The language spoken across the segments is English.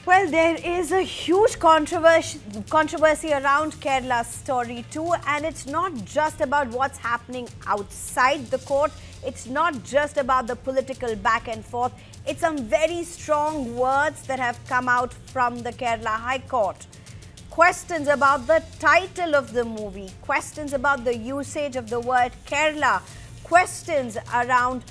Well, there is a huge controversy around Kerala's story too, and it's not just about what's happening outside the court. It's not just about the political back and forth. It's some very strong words that have come out from the Kerala High Court. Questions about the title of the movie, questions about the usage of the word Kerala, questions around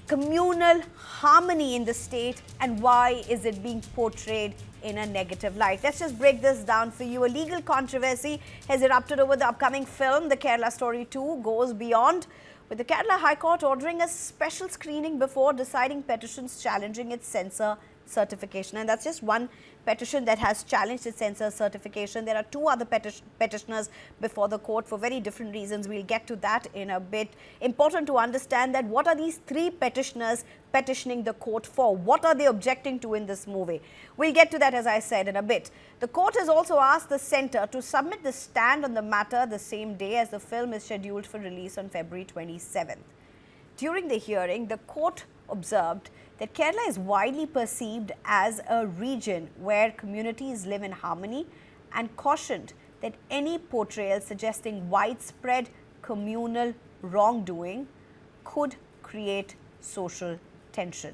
communal harmony in the state and why is it being portrayed in a negative light. Let's just break this down for you. A legal controversy has erupted over the upcoming film, The Kerala Story 2 Goes Beyond, with the Kerala High Court ordering a special screening before deciding petitions challenging its censor certification. And that's just one petition that has challenged its censor certification. There are two other petitioners before the court for very different reasons. We'll get to that in a bit. Important to understand that what are these three petitioners petitioning the court for? What are they objecting to in this movie? We'll get to that, as I said, in a bit. The court has also asked the centre to submit the stand on the matter the same day as the film is scheduled for release on February 27th. During the hearing, the court observed that Kerala is widely perceived as a region where communities live in harmony and cautioned that any portrayal suggesting widespread communal wrongdoing could create social tension.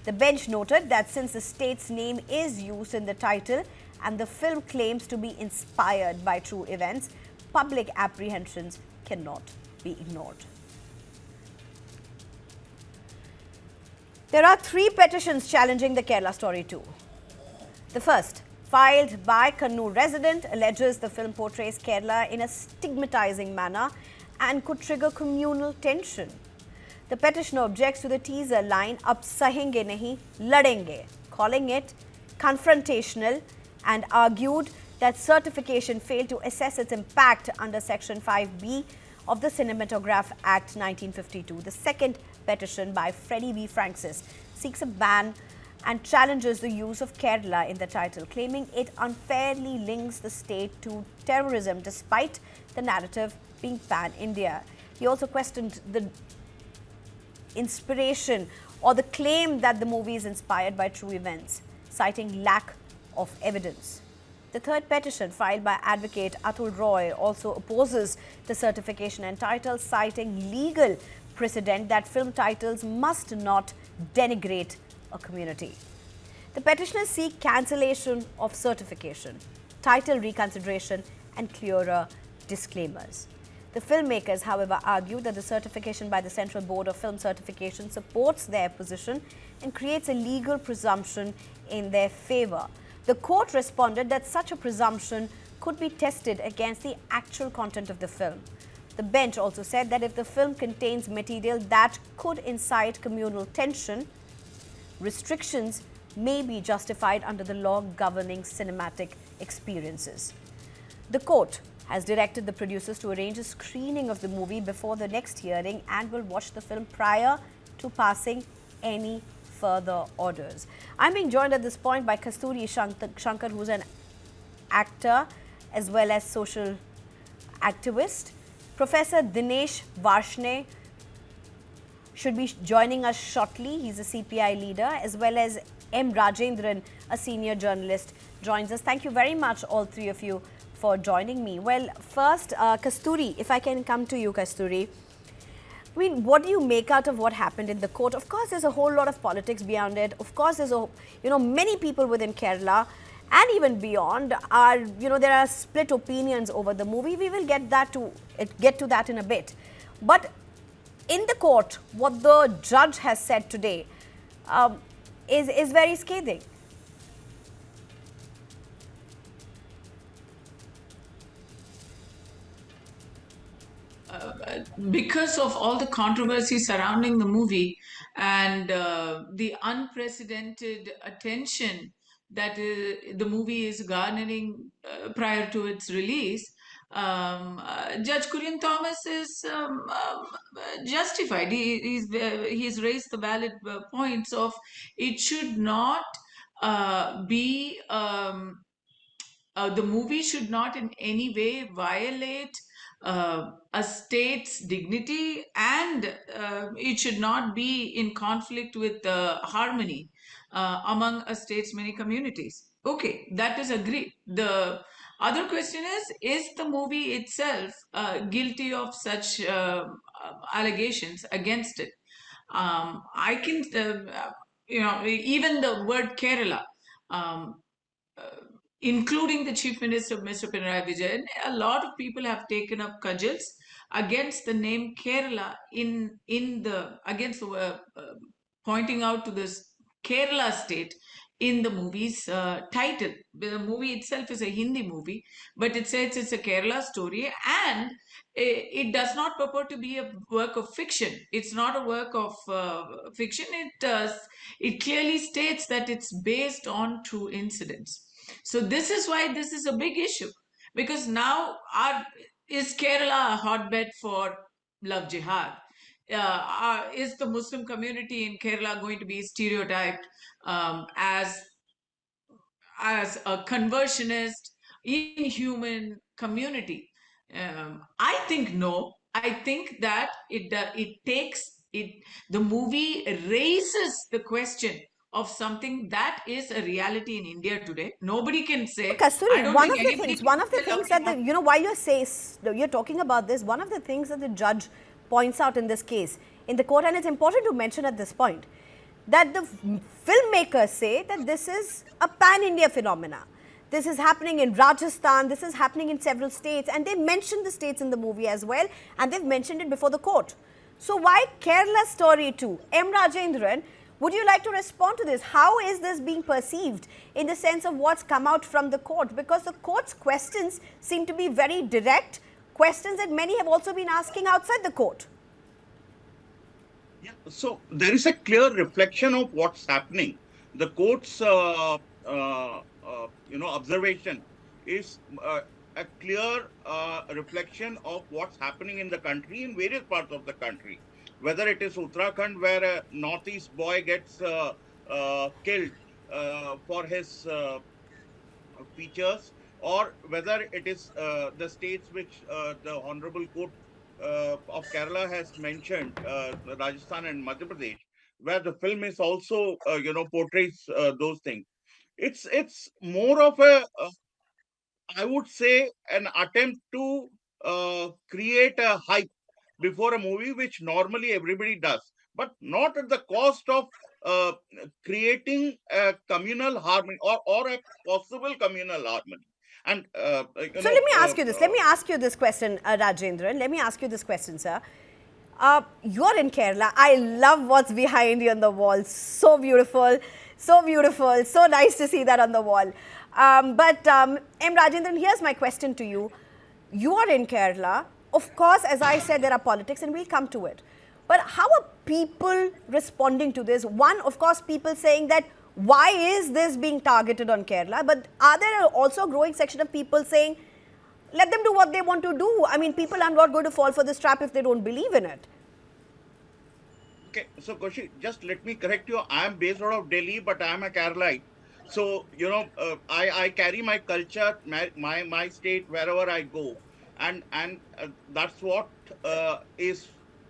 The bench noted that since the state's name is used in the title and the film claims to be inspired by true events, public apprehensions cannot be ignored. There are three petitions challenging the Kerala Story 2. The first, filed by Kannur resident, alleges the film portrays Kerala in a stigmatizing manner and could trigger communal tension. The petitioner objects to the teaser line, "Ab sahenge nahi, ladenge," calling it confrontational, and argued that certification failed to assess its impact under Section 5B of the Cinematograph Act 1952. The second petition by Freddie V. Francis seeks a ban and challenges the use of Kerala in the title, claiming it unfairly links the state to terrorism despite the narrative being pan-India. He also questioned the inspiration or the claim that the movie is inspired by true events, citing lack of evidence. The third petition, filed by advocate Atul Roy, also opposes the certification and title, citing legal precedent that film titles must not denigrate a community. The petitioners seek cancellation of certification, title reconsideration, and clearer disclaimers. The filmmakers, however, argue that the certification by the Central Board of Film Certification supports their position and creates a legal presumption in their favour. The court responded that such a presumption could be tested against the actual content of the film. The bench also said that if the film contains material that could incite communal tension, restrictions may be justified under the law governing cinematic experiences. The court has directed the producers to arrange a screening of the movie before the next hearing and will watch the film prior to passing any further orders. I'm being joined at this point by Kasturi Shankar, who's an actor as well as social activist. Professor Dinesh Varshne should be joining us shortly. He's a CPI leader, as well as M. Rajendran, a senior journalist, joins us. Thank you very much, all three of you, for joining me. Well, first, Kasturi, if I can come to you, Kasturi. I mean, what do you make out of what happened in the court? Of course, there's a whole lot of politics beyond it. Of course, there's many people within Kerala and even beyond are, there are split opinions over the movie. We will get to that in a bit. But in the court, what the judge has said today is very scathing. Because of all the controversy surrounding the movie and the unprecedented attention that the movie is garnering prior to its release, Judge Kurian Thomas is justified. He's raised the valid points of it should not be. The movie should not in any way violate a state's dignity, and it should not be in conflict with harmony. among a state's many communities. Okay, that is agreed. The other question is the movie itself guilty of such allegations against it? I can, even the word Kerala, um, including the Chief Minister, Mr. Pinarayi Vijayan, a lot of people have taken up cudgels against the name Kerala in the against pointing out to this Kerala state in the movie's title. The movie itself is a Hindi movie, but it says it's a Kerala story, and it does not purport to be a work of fiction. It's not a work of fiction. It clearly states that it's based on true incidents. So this is why this is a big issue, because now is Kerala a hotbed for love jihad? Is the Muslim community in Kerala going to be stereotyped as a conversionist, inhuman community? I think no. I think that it takes it. The movie raises the question of something that is a reality in India today. Nobody can say. I Kasturi, don't think anybody can one of the say things lovely that while you're talking about this, one of the things that the judge points out in this case in the court, and it's important to mention at this point, that the filmmakers say that this is a pan-India phenomena. This is happening in Rajasthan, this is happening in several states, and they mentioned the states in the movie as well, and they've mentioned it before the court. So why Kerala story too? M. Rajendran, would you like to respond to this? How is this being perceived in the sense of what's come out from the court? Because the court's questions seem to be very direct, questions that many have also been asking outside the court. Yeah, so there is a clear reflection of what's happening. The court's, observation is a clear reflection of what's happening in the country, in various parts of the country. Whether it is Uttarakhand, where a northeast boy gets killed for his features, or whether it is the states which the Honorable Court of Kerala has mentioned, Rajasthan and Madhya Pradesh, where the film is also, portrays those things. It's more of I would say, an attempt to create a hype before a movie, which normally everybody does, but not at the cost of uh, creating a communal harmony, or a possible communal harmony. And So let me ask you this. Let me ask you this question, Rajendran. Let me ask you this question, sir. You're in Kerala. I love what's behind you on the wall. So beautiful. So beautiful. So nice to see that on the wall. But M. Rajendran, here's my question to you. You are in Kerala. Of course, as I said, there are politics, and we'll come to it. But how are people responding to this? One, of course, people saying that why is this being targeted on Kerala? But are there also a growing section of people saying, let them do what they want to do? I mean, people are not going to fall for this trap if they don't believe in it. Okay, so Koshi, just let me correct you. I am based out of Delhi, but I am a Keralite. So, I carry my culture, my state wherever I go. And that's what is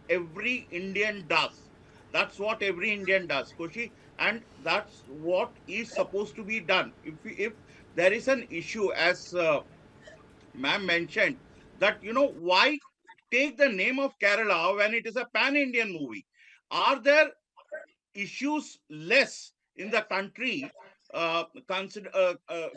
every Indian does. That's what every Indian does, Koshi. And that's what is supposed to be done. If there is an issue, as ma'am mentioned, that, why take the name of Kerala when it is a pan-Indian movie? Are there issues less in the country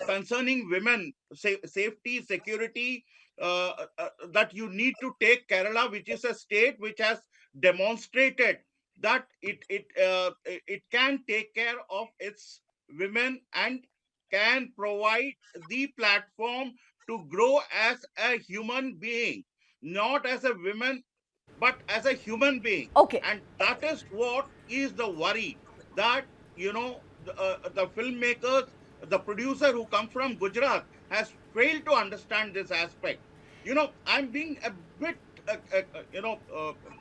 concerning women safety, security, that you need to take Kerala, which is a state which has demonstrated that it can take care of its women and can provide the platform to grow as a human being, not as a woman, but as a human being. Okay. And that is what is the worry, that the filmmakers, the producer who comes from Gujarat, has failed to understand this aspect. I'm being a bit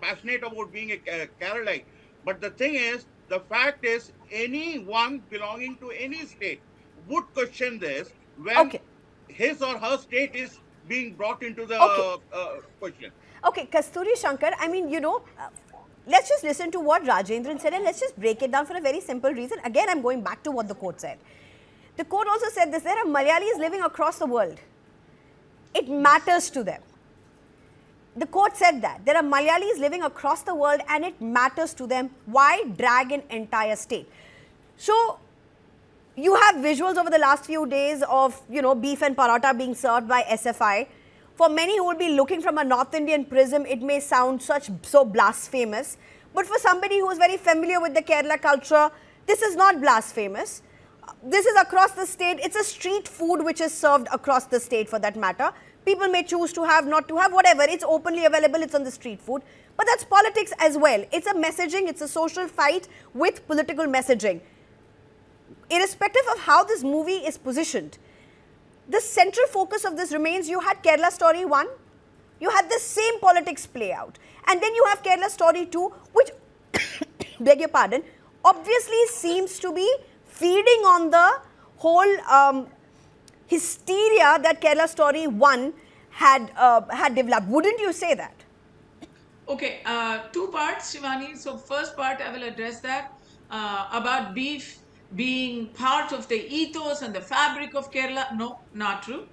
passionate about being a Keralite, but the thing is, the fact is, anyone belonging to any state would question this when Okay. his or her state is being brought into the Okay. question. Okay, Kasturi Shankar, I mean, let's just listen to what Rajendran said and let's just break it down for a very simple reason. Again, I'm going back to what the court said. The court also said this, there are Malayalis living across the world. It matters to them. The court said that. There are Malayalis living across the world and it matters to them. Why drag an entire state? So, you have visuals over the last few days of, beef and paratha being served by SFI. For many who will be looking from a North Indian prism, it may sound so blasphemous. But for somebody who is very familiar with the Kerala culture, this is not blasphemous. This is across the state. It's a street food which is served across the state for that matter. People may choose to have, not to have, whatever. It's openly available. It's on the street food. But that's politics as well. It's a messaging. It's a social fight with political messaging. Irrespective of how this movie is positioned, the central focus of this remains, you had Kerala Story 1, you had the same politics play out. And then you have Kerala Story 2, which, beg your pardon, obviously seems to be feeding on the whole hysteria that Kerala Story 1 had developed. Wouldn't you say that? Okay, two parts, Shivani. So first part, I will address that about beef being part of the ethos and the fabric of Kerala. No, not true.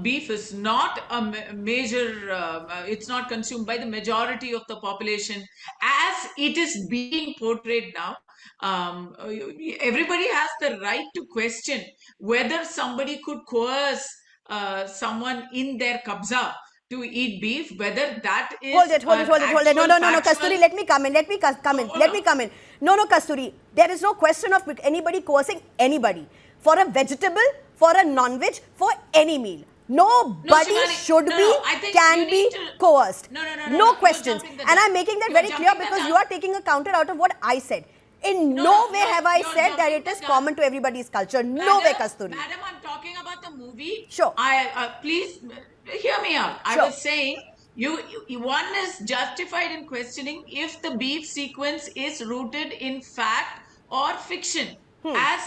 Beef is not a major, it's not consumed by the majority of the population as it is being portrayed now. Everybody has the right to question whether somebody could coerce someone in their kabza to eat beef, whether that is hold it. No, Kasturi, let me come in. Let me come in. No, Kasturi, there is no question of anybody coercing anybody. For a vegetable, for a non-veg, for any meal. Nobody can be coerced. No questions. And I'm making that very clear because you are taking a counter out of what I said. In no way have I said that it is common to everybody's culture. No way, Kasturi. Madam, I'm talking about the movie. Sure. Please hear me out. Sure. I was saying, one is justified in questioning if the beef sequence is rooted in fact or fiction as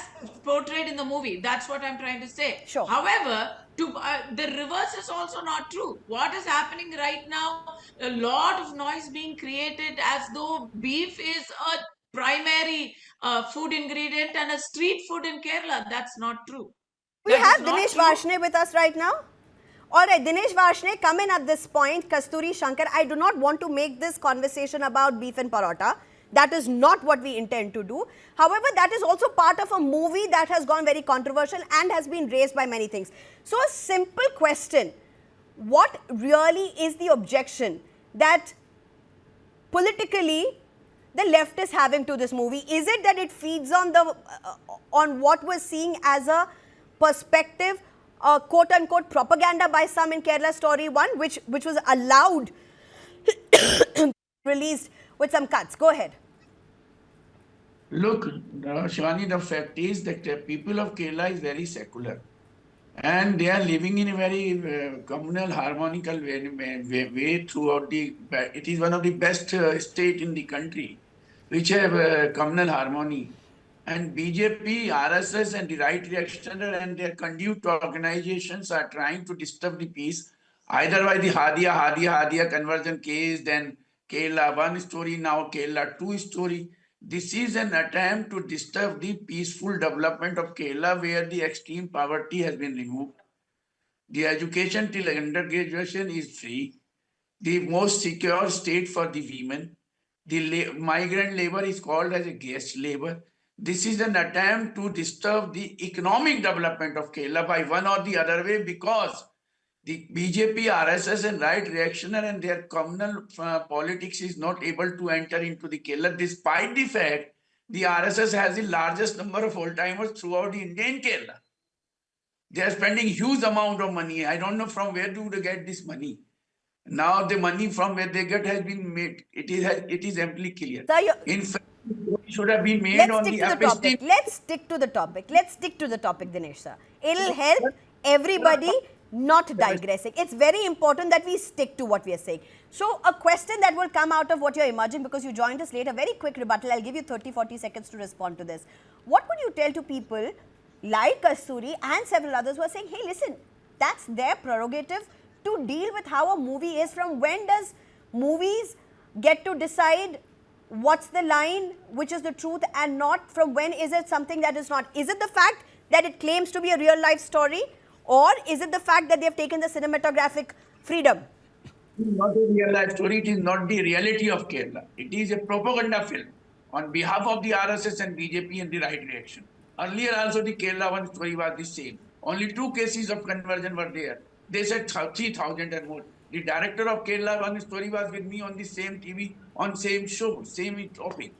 portrayed in the movie. That's what I'm trying to say. Sure. However, the reverse is also not true. What is happening right now, a lot of noise being created as though beef is a primary food ingredient and a street food in Kerala. That's not true. We have Dinesh Varshne with us right now. All right, Dinesh Varshne, come in at this point. Kasturi Shankar, I do not want to make this conversation about beef and paratha. That is not what we intend to do. However, that is also part of a movie that has gone very controversial and has been raised by many things. So, a simple question. What really is the objection that politically the left is having to this movie? Is it that it feeds on on what we're seeing as a perspective, quote-unquote propaganda by some in Kerala Story 1, which was allowed, released with some cuts? Go ahead. Look, Shivani, the fact is that the people of Kerala is very secular. And they are living in a very communal, harmonical way throughout it is one of the best state in the country, which have communal harmony. And BJP, RSS and the right reactionary and their conduit organizations are trying to disturb the peace, either by the Hadia conversion case, then Kerala 1 story, now Kerala 2 story. This is an attempt to disturb the peaceful development of Kerala, where the extreme poverty has been removed. The education till undergraduation is free. The most secure state for the women. The migrant labor is called as a guest labor. This is an attempt to disturb the economic development of Kerala by one or the other way, because the BJP, RSS and right reactionary and their communal politics is not able to enter into the Kerala, despite the fact the RSS has the largest number of old-timers throughout the Indian Kerala. They are spending huge amount of money. I don't know from where do they get this money. Now the money from where they get has been made. It is amply clear. In fact, it should have been made on the topic. Let's stick to the topic. Dinesh sir. It'll help everybody not digressing. It's very important that we stick to what we are saying. So, a question that will come out of what you're emerging, because you joined us late, a very quick rebuttal. I'll give you 30-40 seconds to respond to this. What would you tell to people like Kasturi and several others who are saying, hey, listen, that's their prerogative to deal with how a movie is? From when does movies get to decide what's the line which is the truth and not, from when is it something that is not? Is it the fact that it claims to be a real life story, or is it the fact that they have taken the cinematographic freedom? It is not a real life story. It is not the reality of Kerala. It is a propaganda film on behalf of the RSS and BJP and the right reaction. Earlier also the Kerala one story was the same. Only 2 cases of conversion were there. They said 3,000 and more. The director of Kerala one story was with me on the same TV, on same show, same topic,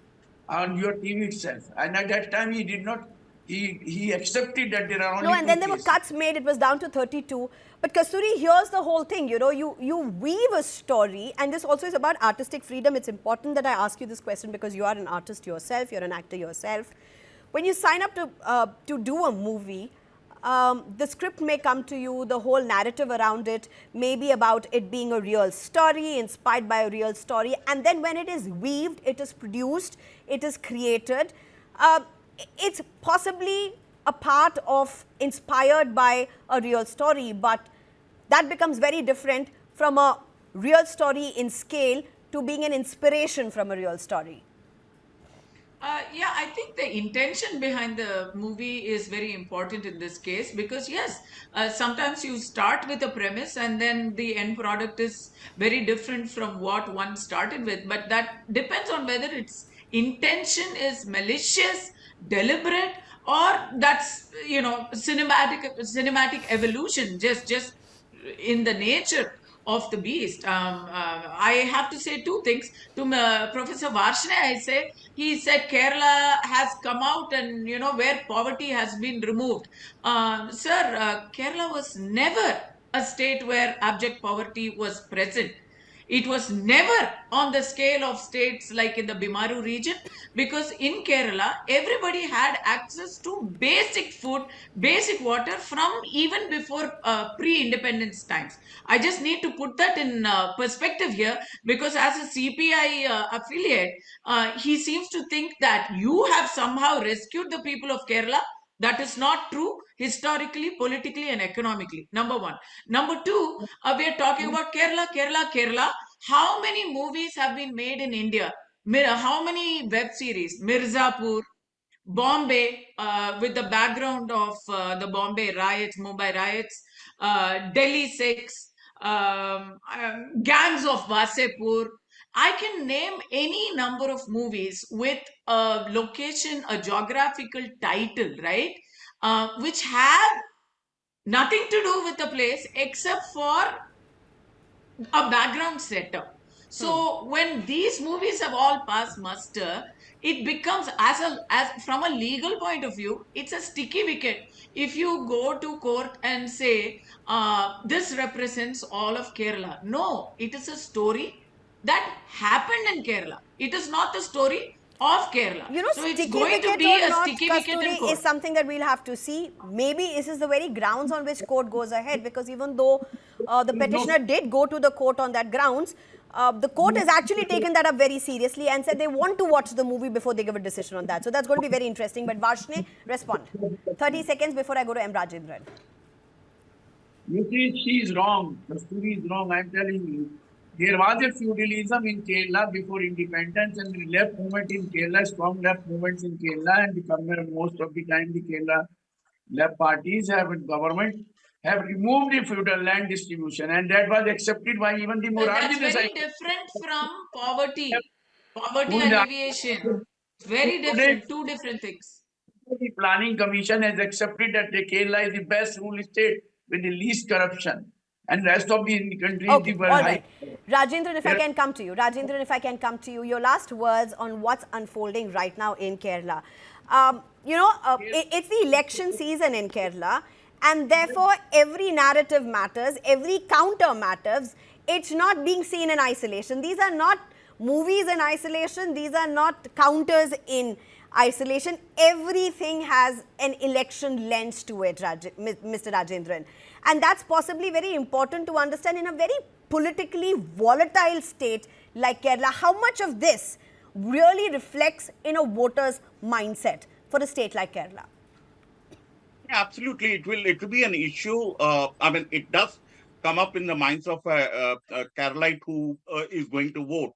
on your TV itself. And at that time he did not, he accepted that there are only No, and then there cases. were cuts made. It was down to 32. But Kasturi, here's the whole thing. You know, you weave a story, and this also is about artistic freedom. It's important that I ask you this question because you are an artist yourself. You're an actor yourself. When you sign up to do a movie, the script may come to you, the whole narrative around it may be about it being a real story, inspired by a real story. And then when it is weaved, it is produced, it is created. It's possibly a part of inspired by a real story, but that becomes very different from a real story in scale to being an inspiration from a real story. Yeah, I think the intention behind the movie is very important in this case because, yes, sometimes you start with a premise and then the end product is very different from what one started with. But that depends on whether its intention is malicious, deliberate, or that's, cinematic evolution, just in the nature of the beast. I have to say two things. To Professor Varshne, I say, he said Kerala has come out and, where poverty has been removed. Sir, Kerala was never a state where abject poverty was present. It was never on the scale of states like in the Bimaru region, because in Kerala, everybody had access to basic food, basic water from even before pre-independence times. I just need to put that in perspective here, because as a CPI affiliate, he seems to think that you have somehow rescued the people of Kerala. That is not true historically, politically, and economically. Number one. Number two, we are talking about Kerala, Kerala, Kerala. How many movies have been made in India? How many web series? Mirzapur, Bombay, with the background of the Bombay riots, Mumbai riots, Delhi 6, gangs of Vasepur. I can name any number of movies with a location, a geographical title, right? Which have nothing to do with the place except for a background setup. So when these movies have all passed muster, it becomes as from a legal point of view, it's a sticky wicket. If you go to court and say this represents all of Kerala, no, it is a story that happened in Kerala. It is not the story of Kerala. You know, So it's sticky going to wicket be or a not, sticky wicket in Kasturi, court. is something that we'll have to see. Maybe this is the very grounds on which court goes ahead, because even though the petitioner did go to the court on that grounds, the court has actually taken that up very seriously and said they want to watch the movie before they give a decision on that. So that's going to be very interesting. But Varshne, respond. 30 seconds before I go to M. Rajendran. You see, she is wrong. The story is wrong. I'm telling you. There was a feudalism in Kerala before independence, and the left movement in Kerala, strong left movements in Kerala, and most of the time the Kerala left parties have in government have removed the feudal land distribution, and that was accepted by even the That's Morarji very Desai. different from poverty Who is alleviation. Very today different, two different things. the Planning Commission has accepted that the Kerala is the best rule state with the least corruption, and rest of the country is the Okay, world all high. right. Rajendran, if I can come to you. Rajendran, if I can come to you. Your last words on what's unfolding right now in Kerala. It's the election season in Kerala, and therefore every narrative matters, every counter matters. It's not being seen in isolation. These are not movies in isolation. These are not counters in isolation. Everything has an election lens to it, Mr. Rajendran. And that's possibly very important to understand in a very politically volatile state like Kerala. How much of this really reflects in a voter's mindset for a state like Kerala? Absolutely, it will be an issue. I mean, it does come up in the minds of a Keralite who is going to vote.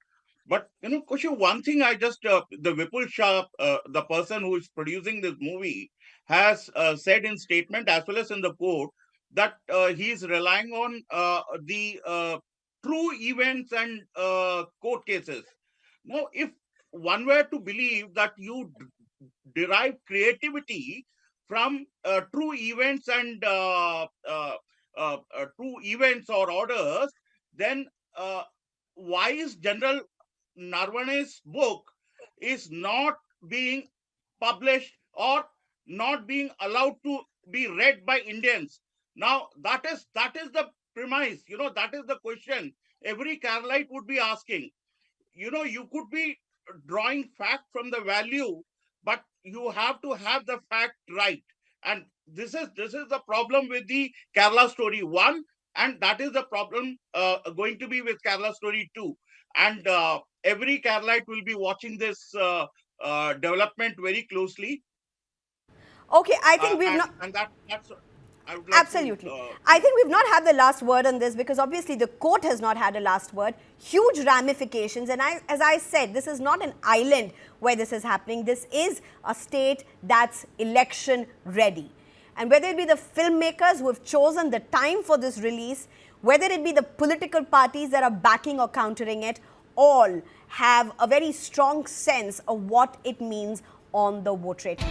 But Kushi, one thing I just the Vipul Shah, the person who is producing this movie, has said in statement as well as in the court that he is relying on the true events and court cases. Now, if one were to believe that you derive creativity from true events and true events or orders, then why is General Narvane's book is not being published or not being allowed to be read by Indians? Now that is the premise. That is the question every Keralite would be asking. You could be drawing fact from the value, but you have to have the fact right. And this is the problem with the Kerala story 1, and that is the problem going to be with Kerala story 2. And every Keralite will be watching this development very closely. Okay, I think we've and not... and that's I would like to Absolutely. I think we've not had the last word on this because obviously the court has not had a last word. Huge ramifications. And as I said, this is not an island where this is happening. This is a state that's election ready. And whether it be the filmmakers who have chosen the time for this release, whether it be the political parties that are backing or countering it, all have a very strong sense of what it means on the vote rate.